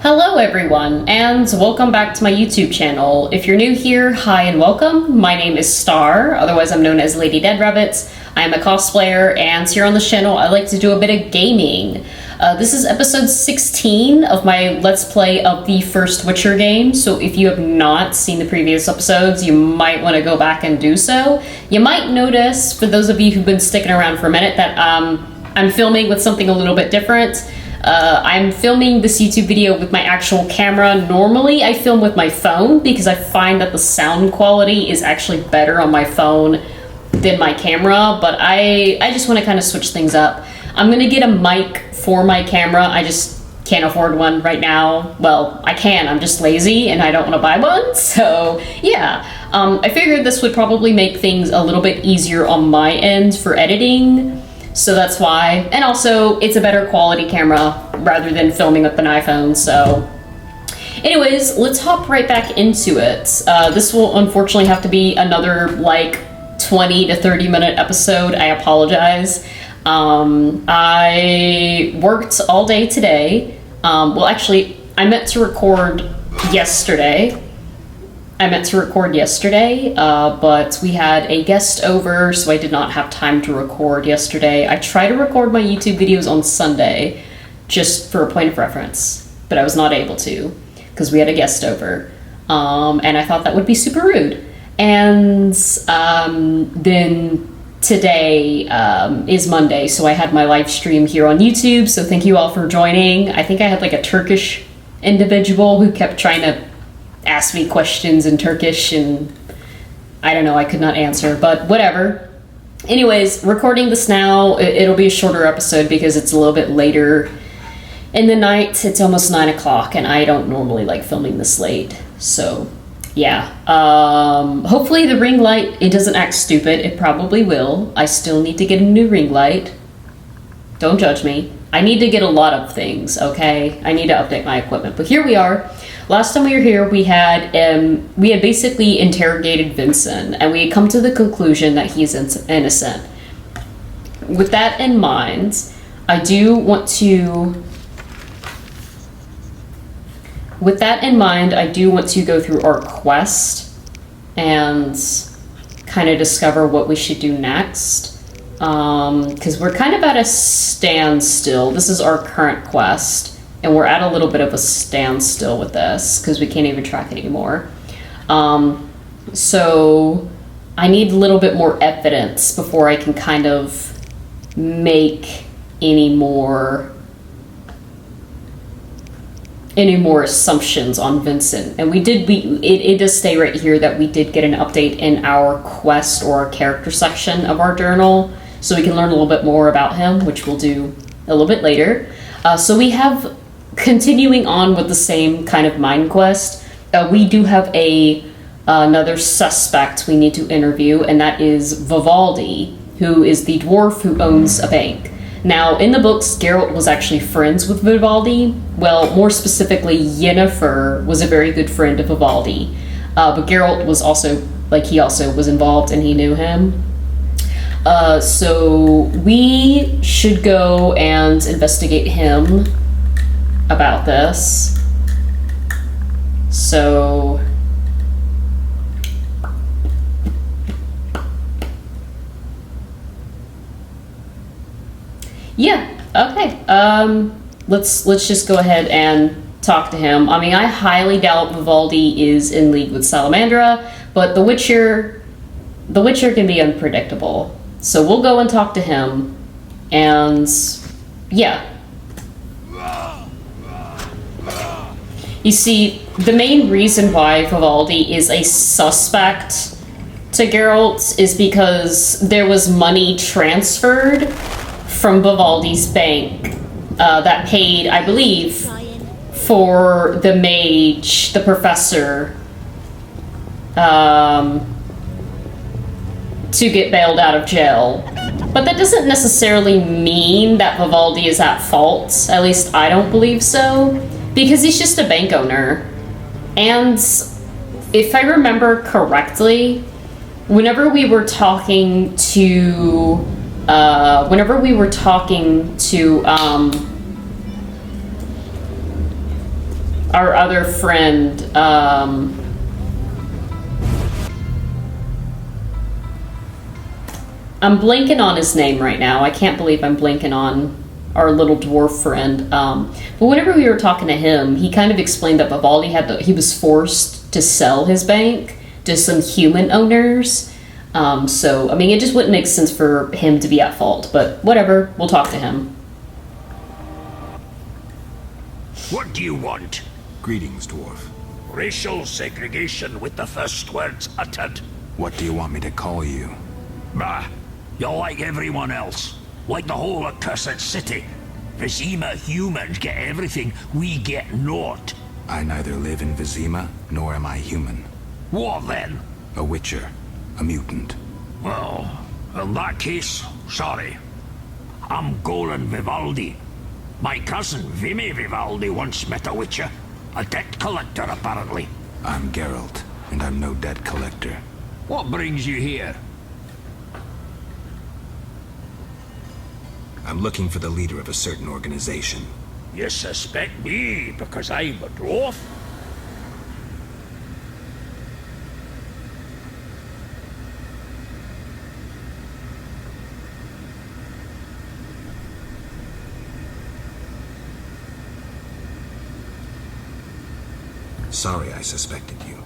Hello everyone, and welcome back to my YouTube channel. If you're new here, hi and welcome. My name is Star, otherwise I'm known as Lady Dead Rabbits. I am a cosplayer, and here on the channel I like to do a bit of gaming. This is episode 16 of my Let's Play of the first Witcher game, so if you have not seen the previous episodes, you might want to go back and do so. You might notice, for those of you who've been sticking around for a minute, that I'm filming with something a little bit different. I'm filming this YouTube video with my actual camera. Normally I film with my phone because I find that the sound quality is actually better on my phone than my camera, but I just want to kind of switch things up. I'm gonna get a mic for my camera. I just can't afford one right now. Well, I can, I'm just lazy and I don't want to buy one, so yeah. I figured this would probably make things a little bit easier on my end for editing. So that's why, and also it's a better quality camera rather than filming with an iPhone, so. Anyways, let's hop right back into it. This will unfortunately have to be another like 20 to 30 minute episode. I apologize. I worked all day today. Well, actually, I meant to record yesterday. But we had a guest over, so I did not have time to record yesterday. I try to record my YouTube videos on Sunday, just for a point of reference, but I was not able to, because we had a guest over, and I thought that would be super rude. And then today is Monday, so I had my live stream here on YouTube, so thank you all for joining. I think I had like a Turkish individual who kept trying to asked me questions in Turkish, and I don't know, I could not answer, but whatever. Anyways, recording this now, it'll be a shorter episode because it's a little bit later in the night. It's almost 9 o'clock, and I don't normally like filming this late, so yeah. Hopefully the ring light, it doesn't act stupid. It probably will. I still need to get a new ring light. Don't judge me. I need to get a lot of things, okay? I need to update my equipment, but here we are. Last time we were here, we had basically interrogated Vincent, and we had come to the conclusion that he's innocent. With that in mind, I do want to go through our quest and kind of discover what we should do next. Because we're kind of at a standstill. This is our current quest. And we're at a little bit of a standstill with this because we can't even track it anymore. So I need a little bit more evidence before I can kind of make any more assumptions on Vincent. And it does stay right here that we did get an update in our quest or our character section of our journal, so we can learn a little bit more about him, which we'll do a little bit later. So we have, continuing on with the same kind of mind quest, we do have another suspect we need to interview, and that is Vivaldi, who is the dwarf who owns a bank. Now, in the books, Geralt was actually friends with Vivaldi. Well, more specifically, Yennefer was a very good friend of Vivaldi. But Geralt was also, he also was involved and he knew him. So we should go and investigate him about this. So yeah, okay. Let's just go ahead and talk to him. I mean, I highly doubt Vivaldi is in league with Salamandra, but the Witcher can be unpredictable. So we'll go and talk to him, and yeah. You see, the main reason why Vivaldi is a suspect to Geralt is because there was money transferred from Vivaldi's bank that paid, I believe, for the mage, the professor, to get bailed out of jail. But that doesn't necessarily mean that Vivaldi is at fault. At least I don't believe so, because he's just a bank owner. And if I remember correctly, whenever we were talking to our other friend, I'm blanking on his name right now. I can't believe I'm blanking on our little dwarf friend. But whenever we were talking to him, he kind of explained that Vivaldi he was forced to sell his bank to some human owners. So, I mean, it just wouldn't make sense for him to be at fault. But whatever, we'll talk to him. What do you want? Greetings, dwarf. Racial segregation with the first words uttered. What do you want me to call you? Bah, you're like everyone else. Like the whole accursed city. Vizima humans get everything, we get naught. I neither live in Vizima, nor am I human. What then? A witcher. A mutant. Well, in that case, sorry. I'm Golan Vivaldi. My cousin Vimy Vivaldi once met a witcher. A debt collector, apparently. I'm Geralt, and I'm no debt collector. What brings you here? I'm looking for the leader of a certain organization. You suspect me because I'm a dwarf? Sorry I suspected you.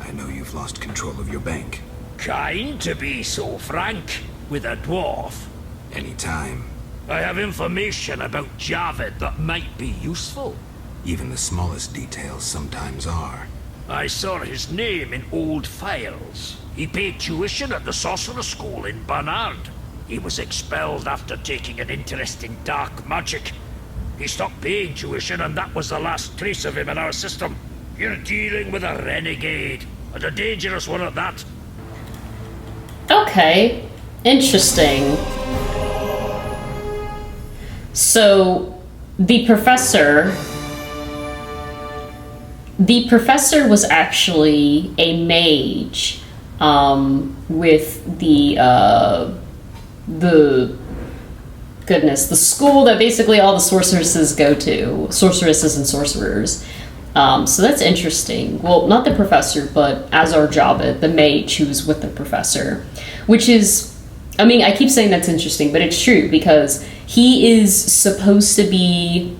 I know you've lost control of your bank. Kind to be so frank with a dwarf. Anytime. I have information about Javid that might be useful. Even the smallest details sometimes are. I saw his name in old files. He paid tuition at the Sorcerer School in Barnard. He was expelled after taking an interest in dark magic. He stopped paying tuition and that was the last trace of him in our system. You're dealing with a renegade, and a dangerous one at that. Okay, interesting. So, the professor was actually a mage, with the school that basically all the sorceresses go to, sorceresses and sorcerers. So that's interesting. Well, not the professor, but Azar Javid, the mage who's with the professor. Which is, I mean, I keep saying that's interesting, but it's true because he is supposed to be,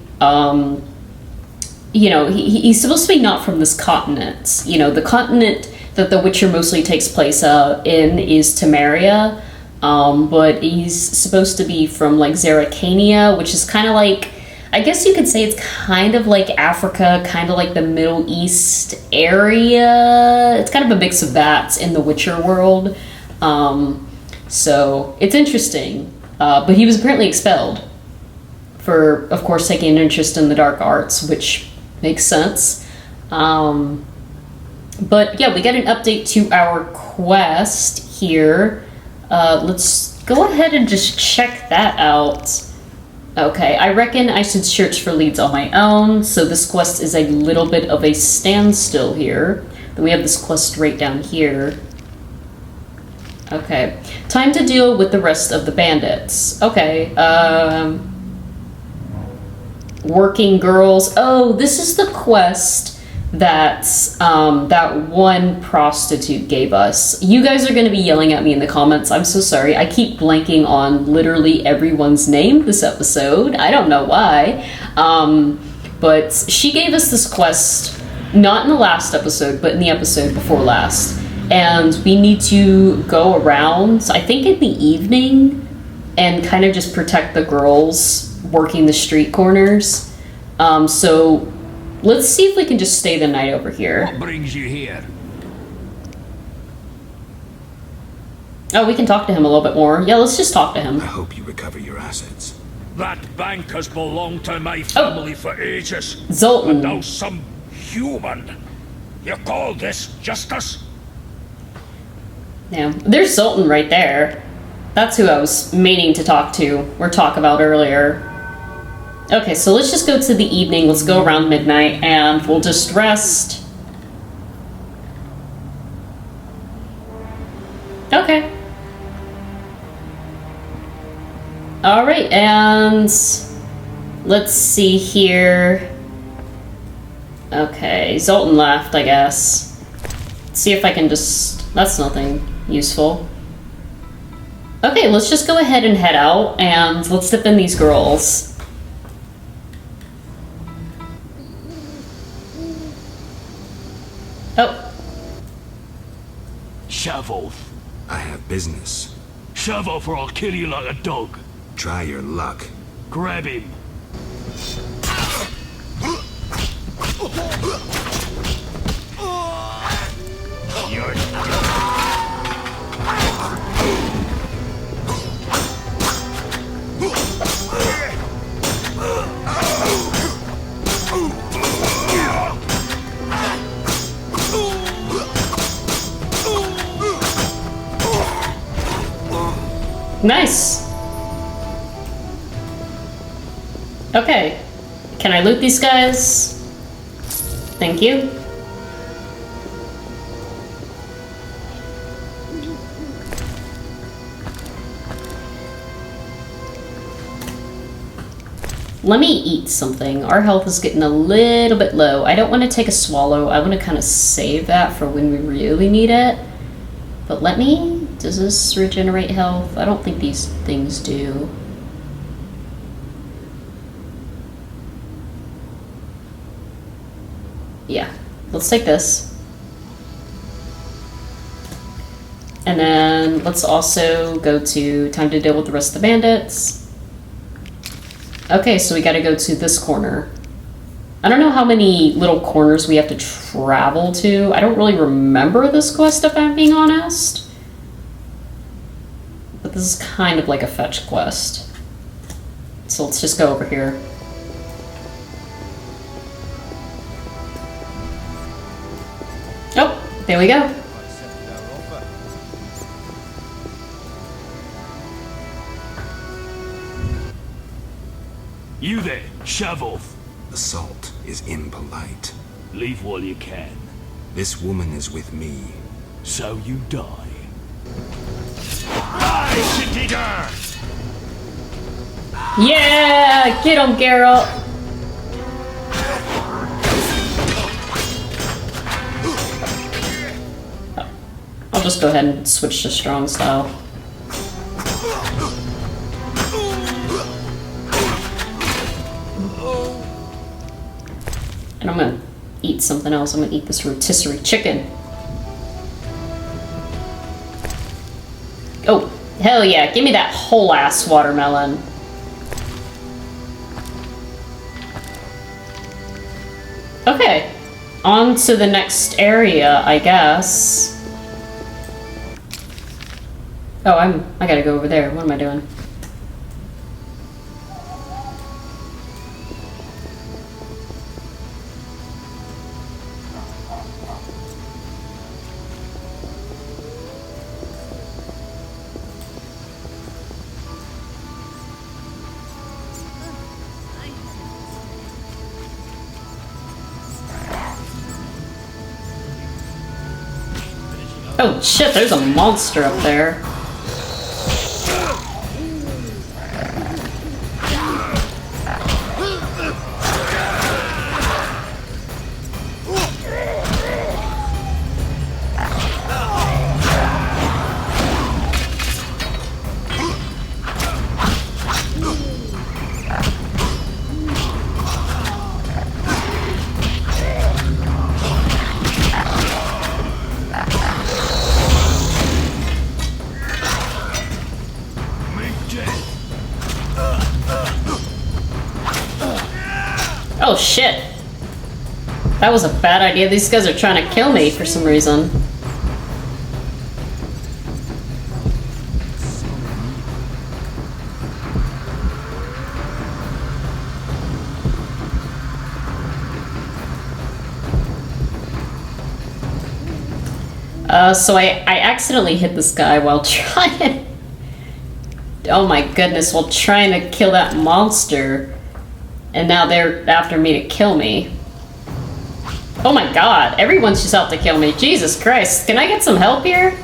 he's supposed to be not from this continent. You know, the continent that The Witcher mostly takes place in is Temeria, but he's supposed to be from, like, Zeracania, which is kind of like, I guess you could say it's kind of like Africa, kind of like the Middle East area. It's kind of a mix of that in the Witcher world. So it's interesting. But he was apparently expelled for, of course, taking an interest in the dark arts, which makes sense. But yeah, we got an update to our quest here. Let's go ahead and just check that out. Okay, I reckon I should search for leads on my own, so this quest is a little bit of a standstill here. Then we have this quest right down here. Okay, time to deal with the rest of the bandits. Okay, working girls. Oh, this is the quest that that one prostitute gave us. You guys are going to be yelling at me in the comments. I'm so sorry. I keep blanking on literally everyone's name this episode. I don't know why. But she gave us this quest, not in the last episode, but in the episode before last. And we need to go around, I think in the evening, and kind of just protect the girls working the street corners. So let's see if we can just stay the night over here. What brings you here? Oh, we can talk to him a little bit more. Yeah, let's just talk to him. I hope you recover your assets. That bank has belonged to my family for ages. Zoltan. And now some human. You call this justice? Yeah, there's Zoltan right there. That's who I was meaning to talk to, or talk about earlier. Okay, so let's just go to the evening. Let's go around midnight, and we'll just rest. Okay. Alright, and let's see here. Okay, Zoltan left, I guess. Let's see if I can just... That's nothing useful. Okay, let's just go ahead and head out, and let's dip in these girls. Oh. Shove off. I have business. Shove off or I'll kill you like a dog. Try your luck. Grab him. You're Nice. Okay. Can I loot these guys? Thank you. Let me eat something. Our health is getting a little bit low. I don't want to take a swallow. I want to kind of save that for when we really need it. But let me... Does this regenerate health? I don't think these things do. Yeah. Let's take this. And then let's also go to time to deal with the rest of the bandits. Okay, so we gotta go to this corner. I don't know how many little corners we have to travel to. I don't really remember this quest, if I'm being honest. But this is kind of like a fetch quest. So let's just go over here. Oh, there we go. You there, shove off. Assault is impolite. Leave while you can. This woman is with me. So you die. Rise, digger! Yeah! Get him, Geralt! I'll just go ahead and switch to strong style. And I'm gonna eat something else. I'm gonna eat this rotisserie chicken. Oh, hell yeah. Give me that whole ass watermelon. Okay. On to the next area, I guess. Oh, I gotta go over there. What am I doing? Oh shit, there's a monster up there. Oh shit. That was a bad idea. These guys are trying to kill me for some reason. So I accidentally hit this guy while trying... Oh my goodness, while trying to kill that monster. And now they're after me to kill me. Oh my god, everyone's just out to kill me. Jesus Christ, can I get some help here?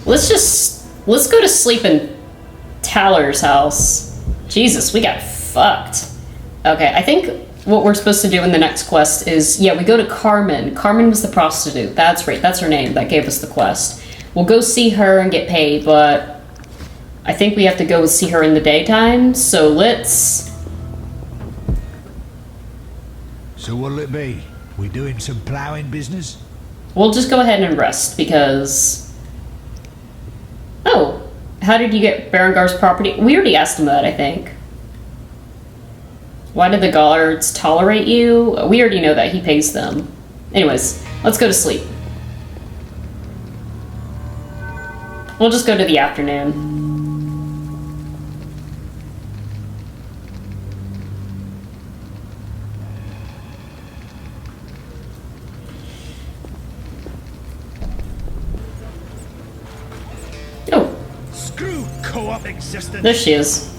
Let's go to sleep and Caller's house. Jesus, we got fucked. Okay, I think what we're supposed to do in the next quest is, yeah, we go to Carmen. Carmen was the prostitute. That's right, that's her name that gave us the quest. We'll go see her and get paid, but I think we have to go see her in the daytime, so let's... So what'll it be? We doing some ploughing business? We'll just go ahead and rest, because... Oh, how did you get Berengar's property? We already asked him that, I think. Why did the guards tolerate you? We already know that he pays them. Anyways, let's go to sleep. We'll just go to the afternoon. Oh. Screw co-op existence. There she is.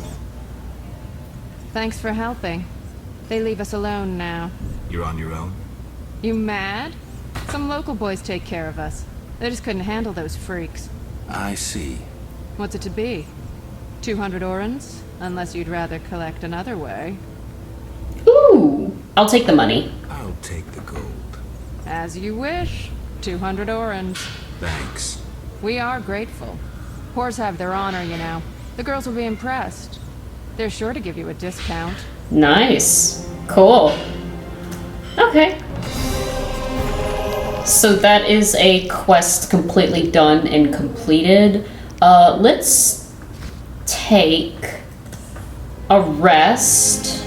Thanks for helping. They leave us alone now. You're on your own? You mad? Some local boys take care of us. They just couldn't handle those freaks. I see. What's it to be? 200 orens? Unless you'd rather collect another way. Ooh. I'll take the money. I'll take the gold. As you wish. 200 orens. Thanks. We are grateful. Whores have their honor, you know. The girls will be impressed. They're sure to give you a discount. Nice. Cool. Okay. So that is a quest completely done and completed. Let's take a rest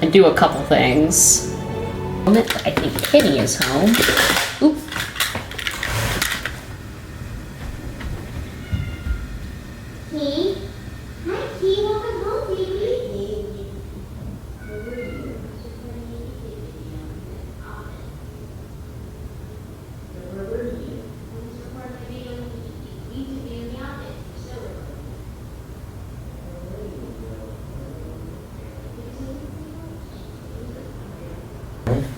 and do a couple things. I think Kitty is home. Oop.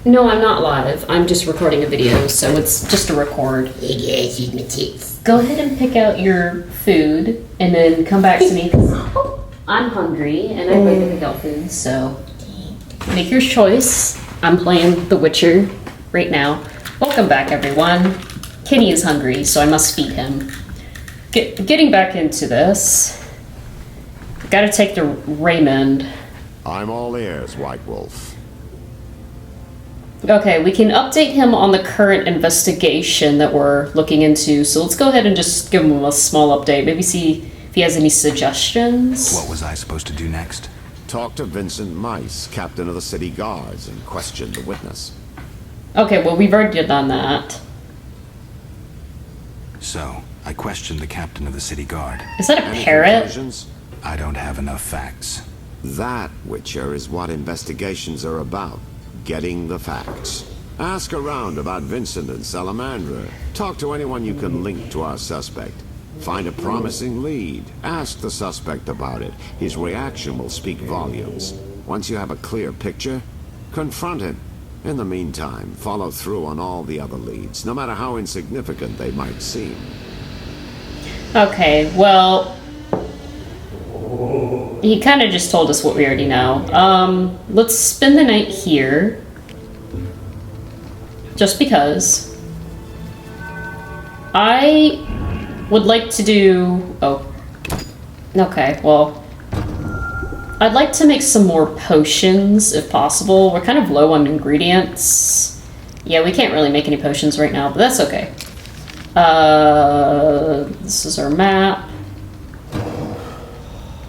No, I'm not live. I'm just recording a video, so it's just a record. Go ahead and pick out your food, and then come back to me, because I'm hungry, and I'd like to pick out food, so make your choice. I'm playing The Witcher right now. Welcome back, everyone. Kitty is hungry, so I must feed him. Getting back into this, gotta take to Raymond. I'm all ears, White Wolf. Okay, we can update him on the current investigation that we're looking into. So let's go ahead and just give him a small update. Maybe see if he has any suggestions. What was I supposed to do next? Talk to Vincent Mice, captain of the city guards, and question the witness. Okay, well, we've already done that. So, I questioned the captain of the city guard. Is that a Any parrot? conclusions? I don't have enough facts. That, Witcher, is what investigations are about. Getting the facts. Ask around about Vincent and Salamandra. Talk to anyone you can link to our suspect. Find a promising lead. Ask the suspect about it. His reaction will speak volumes. Once you have a clear picture, confront him. In the meantime, follow through on all the other leads, no matter how insignificant they might seem. Okay, well, he kind of just told us what we already know. Let's spend the night here. Just because. I would like to do... Oh. Okay, well, I'd like to make some more potions, if possible. We're kind of low on ingredients. Yeah, we can't really make any potions right now, but that's okay. This is our map.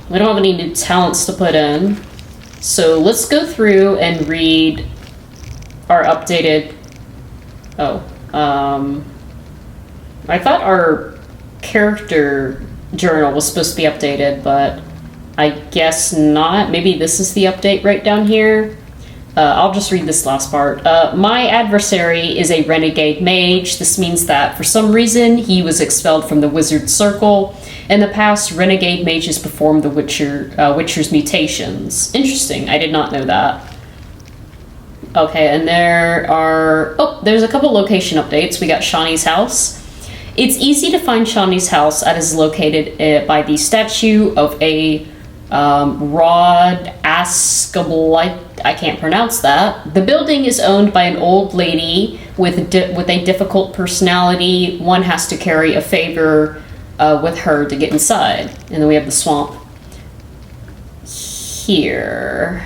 We don't have any new talents to put in. So let's go through and read our updated... Oh, I thought our character journal was supposed to be updated, but I guess not. Maybe this is the update right down here. I'll just read this last part. My adversary is a renegade mage. This means that for some reason he was expelled from the wizard circle. In the past, renegade mages performed the Witcher's mutations. Interesting. I did not know that. Okay, and there are... Oh, there's a couple location updates. We got Shawnee's house. It's easy to find Shawnee's house as it is located by the statue of a Rod Ascablite. I can't pronounce that. The building is owned by an old lady with a difficult personality. One has to carry a favor with her to get inside. And then we have the swamp here.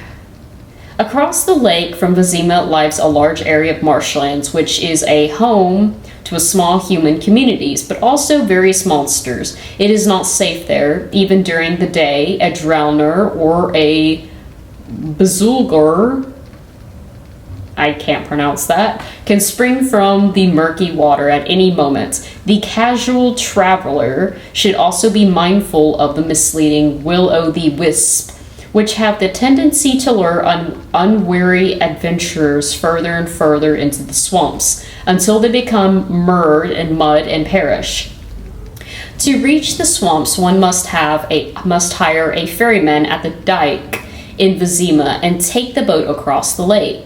Across the lake from Vizima lies a large area of marshlands, which is a home to a small human communities, but also various monsters. It is not safe there, even during the day. A drowner or a Bazulgur, I can't pronounce that, can spring from the murky water at any moment. The casual traveler should also be mindful of the misleading will-o'-the-wisp, which have the tendency to lure unwary adventurers further and further into the swamps until they become mired in mud and perish. To reach the swamps, one must hire a ferryman at the dike in Vizima and take the boat across the lake.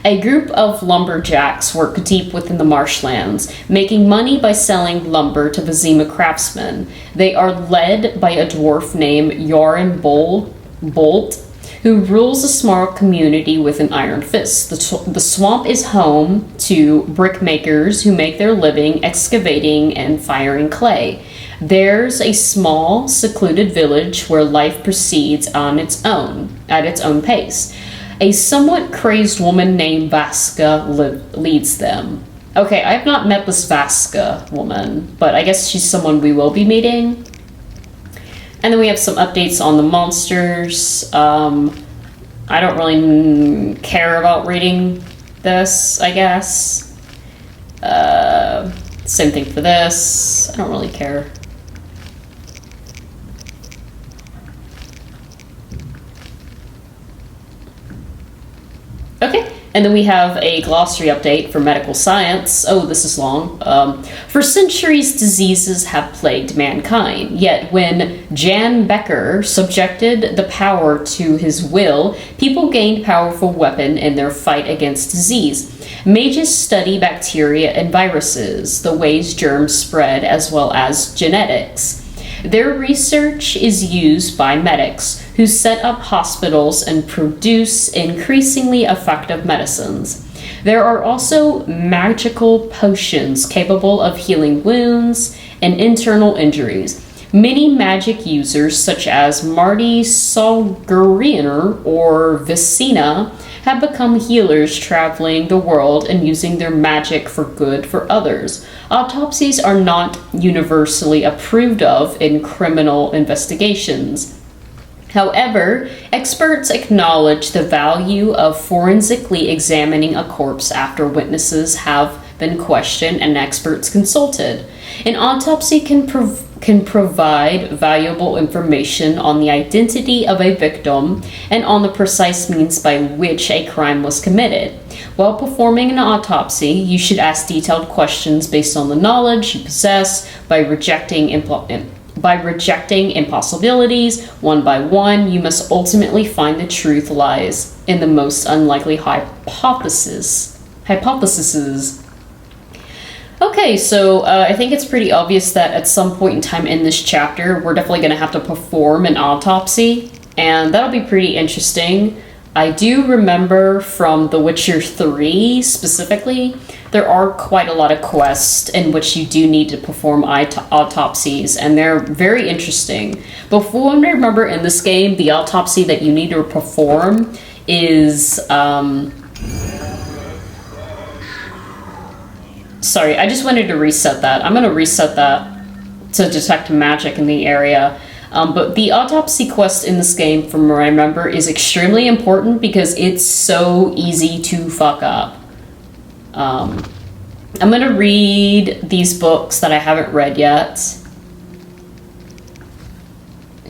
A group of lumberjacks work deep within the marshlands, making money by selling lumber to Vizima craftsmen. They are led by a dwarf named Yorin Bolt, who rules a small community with an iron fist. The swamp is home to brickmakers who make their living excavating and firing clay. There's a small, secluded village where life proceeds at its own pace. A somewhat crazed woman named Vaska leads them. Okay, I have not met this Vaska woman, but I guess she's someone we will be meeting. And then we have some updates on the monsters. I don't really care about reading this, I guess. Same thing for this. I don't really care. Okay, and then we have a glossary update for medical science. Oh, this is long. For centuries, diseases have plagued mankind. Yet when Jan Becker subjected the power to his will, people gained powerful weapon in their fight against disease. Mages study bacteria and viruses, the ways germs spread, as well as genetics. Their research is used by medics who set up hospitals and produce increasingly effective medicines. There are also magical potions capable of healing wounds and internal injuries. Many magic users, such as Marty Solgeriner or Vicina, have become healers traveling the world and using their magic for good for others. Autopsies are not universally approved of in criminal investigations. However, experts acknowledge the value of forensically examining a corpse after witnesses have been questioned and experts consulted. An autopsy can provide valuable information on the identity of a victim and on the precise means by which a crime was committed. While performing an autopsy, you should ask detailed questions based on the knowledge you possess. By rejecting impossibilities one by one, you must ultimately find the truth lies in the most unlikely hypotheses. Okay, so I think it's pretty obvious that at some point in time in this chapter, we're definitely going to have to perform an autopsy, and that'll be pretty interesting. I do remember from The Witcher 3 specifically, there are quite a lot of quests in which you do need to perform autopsies, and they're very interesting. But from what I remember in this game, the autopsy that you need to perform is... Sorry, I just wanted to reset that. I'm going to reset that to detect magic in the area. But the autopsy quest in this game, from what I remember, is extremely important because it's so easy to fuck up. I'm going to read these books that I haven't read yet,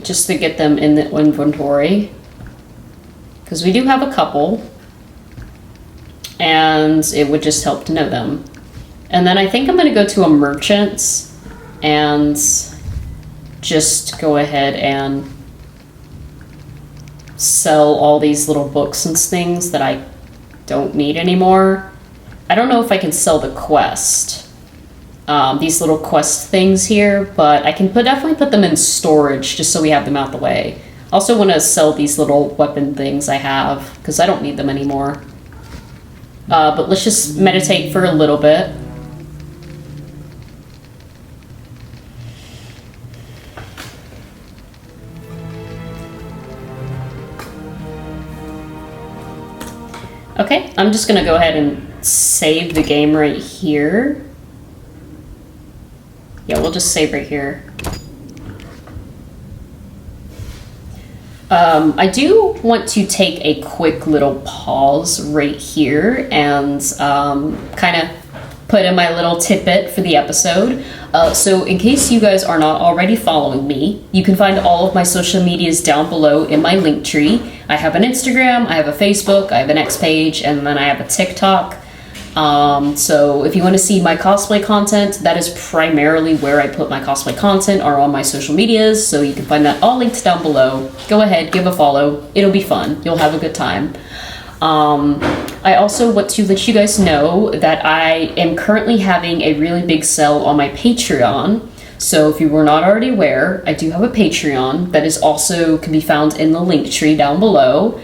just to get them in the inventory, because we do have a couple, and it would just help to know them. And then I think I'm going to go to a merchant and just go ahead and sell all these little books and things that I don't need anymore. I don't know if I can sell the quest. These little quest things here, but I can definitely put them in storage just so we have them out the way. I also want to sell these little weapon things I have, because I don't need them anymore. But let's just meditate for a little bit. Okay, I'm just gonna go ahead and save the game right here. Yeah, we'll just save right here. I do want to take a quick little pause right here and kind of put in my little tidbit for the episode. So in case you guys are not already following me, you can find all of my social medias down below in my link tree. I have an Instagram, I have a Facebook, I have an X page, and then I have a TikTok. So if you want to see my cosplay content, that is primarily where I put my cosplay content, or on my social medias, so you can find that all linked down below. Go ahead, give a follow, it'll be fun, you'll have a good time. I also want to let you guys know that I am currently having a really big sale on my Patreon. So if you were not already aware, I do have a Patreon that is also can be found in the link tree down below.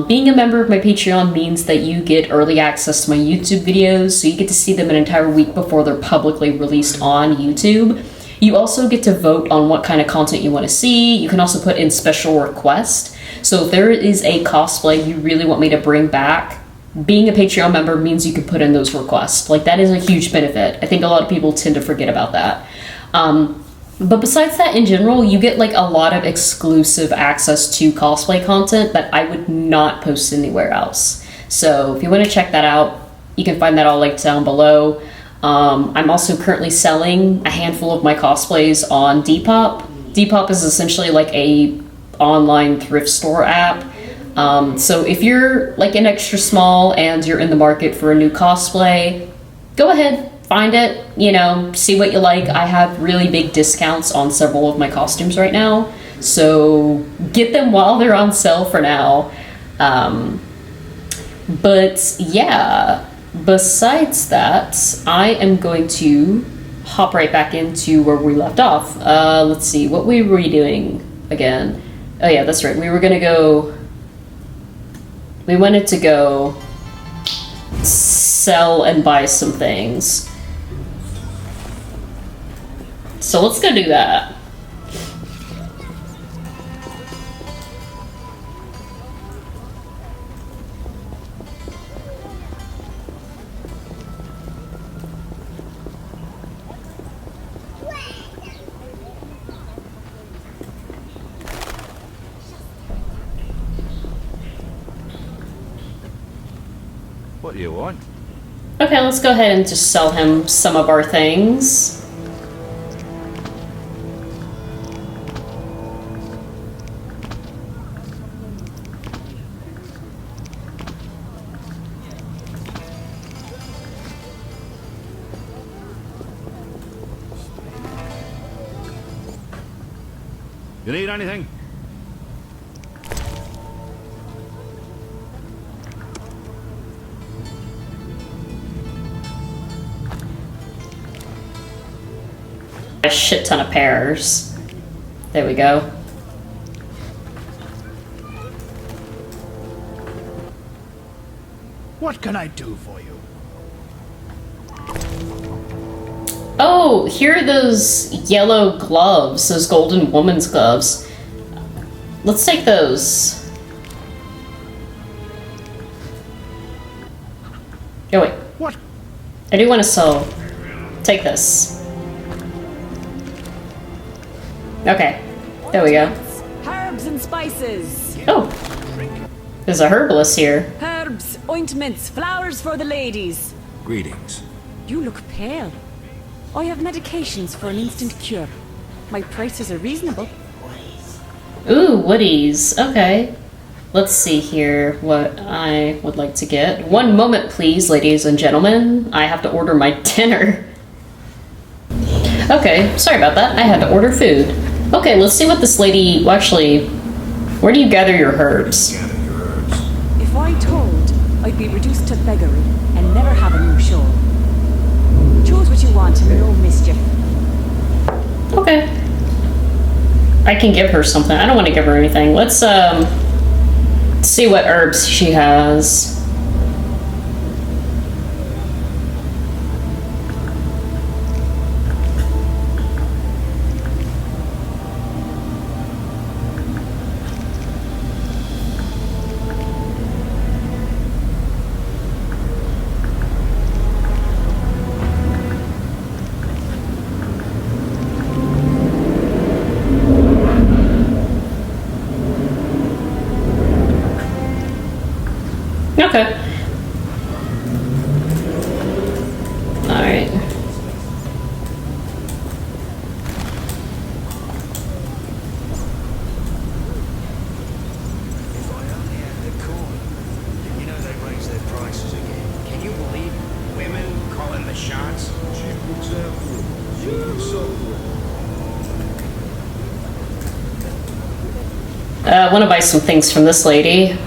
Being a member of my Patreon means that you get early access to my YouTube videos, so you get to see them an entire week before they're publicly released on YouTube. You also get to vote on what kind of content you want to see. You can also put in special requests. So if there is a cosplay you really want me to bring back, being a Patreon member means you can put in those requests. Like, that is a huge benefit. I think a lot of people tend to forget about that. But besides that, in general, you get like a lot of exclusive access to cosplay content that I would not post anywhere else. So if you want to check that out, you can find that all linked down below. I'm also currently selling a handful of my cosplays on Depop. Depop is essentially like a online thrift store app. So if you're like an extra small and you're in the market for a new cosplay, go ahead, find it, you know, see what you like. I have really big discounts on several of my costumes right now, so get them while they're on sale for now. But yeah, besides that, I am going to hop right back into where we left off. Let's see, what were we doing again? Oh yeah, that's right, we wanted to go sell and buy some things. So let's go do that. What do you want? Okay, let's go ahead and just sell him some of our things. You need anything? A shit ton of pears. There we go. What can I do for you? Oh, here are those yellow gloves, those golden woman's gloves. Let's take those. Oh wait. What? I do want to sell. Take this. Okay. There we go. Herbs and spices. Oh. There's a herbalist here. Herbs, ointments, flowers for the ladies. Greetings. You look pale. I have medications for an instant cure. My prices are reasonable. Ooh, woodies. Okay. Let's see here what I would like to get. One moment, please, ladies and gentlemen. I have to order my dinner. Okay, sorry about that. I had to order food. Okay, let's see what this lady... Well, actually, where do you gather your herbs? If I told, I'd be reduced to beggary, and can never have a new shawl. Choose what you want and no mischief. Okay. I can give her something. I don't want to give her anything. Let's see what herbs she has. Okay. Alright. If I only had the coin. You know they raised their prices again. Can you believe it? Women calling the shots? I want to buy some things from this lady.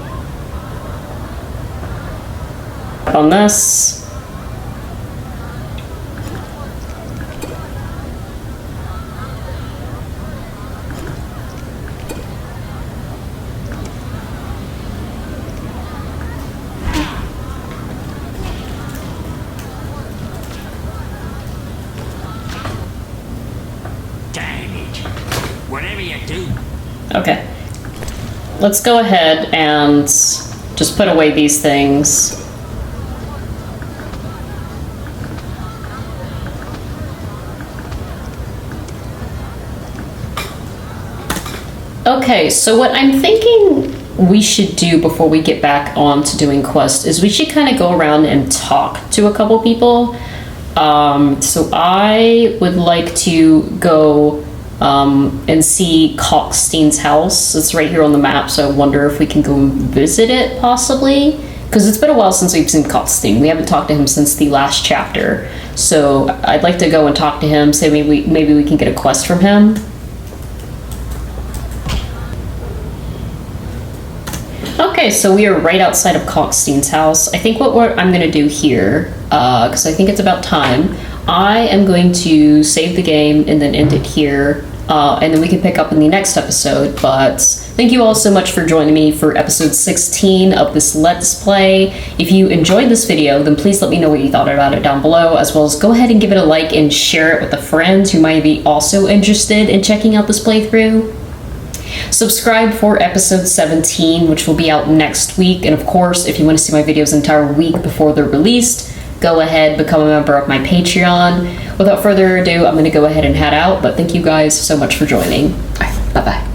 On this. Dang it. Whatever you do, Okay. Let's go ahead and just put away these things. Okay, so what I'm thinking we should do before we get back on to doing quests is we should kind of go around and talk to a couple people. So I would like to go and see Kalkstein's house. It's right here on the map, so I wonder if we can go visit it possibly. Because it's been a while since we've seen Kalkstein. We haven't talked to him since the last chapter. So I'd like to go and talk to him, say maybe we can get a quest from him. Okay, so we are right outside of Kalkstein's house. I think what I'm going to do here, because I think it's about time, I am going to save the game and then end it here, and then we can pick up in the next episode. But thank you all so much for joining me for episode 16 of this Let's Play. If you enjoyed this video, then please let me know what you thought about it down below, as well as go ahead and give it a like and share it with a friend who might be also interested in checking out this playthrough. Subscribe for episode 17, which will be out next week. And of course, if you want to see my videos an entire week before they're released, go ahead, become a member of my Patreon. Without further ado, I'm going to go ahead and head out, but thank you guys so much for joining. Bye-bye.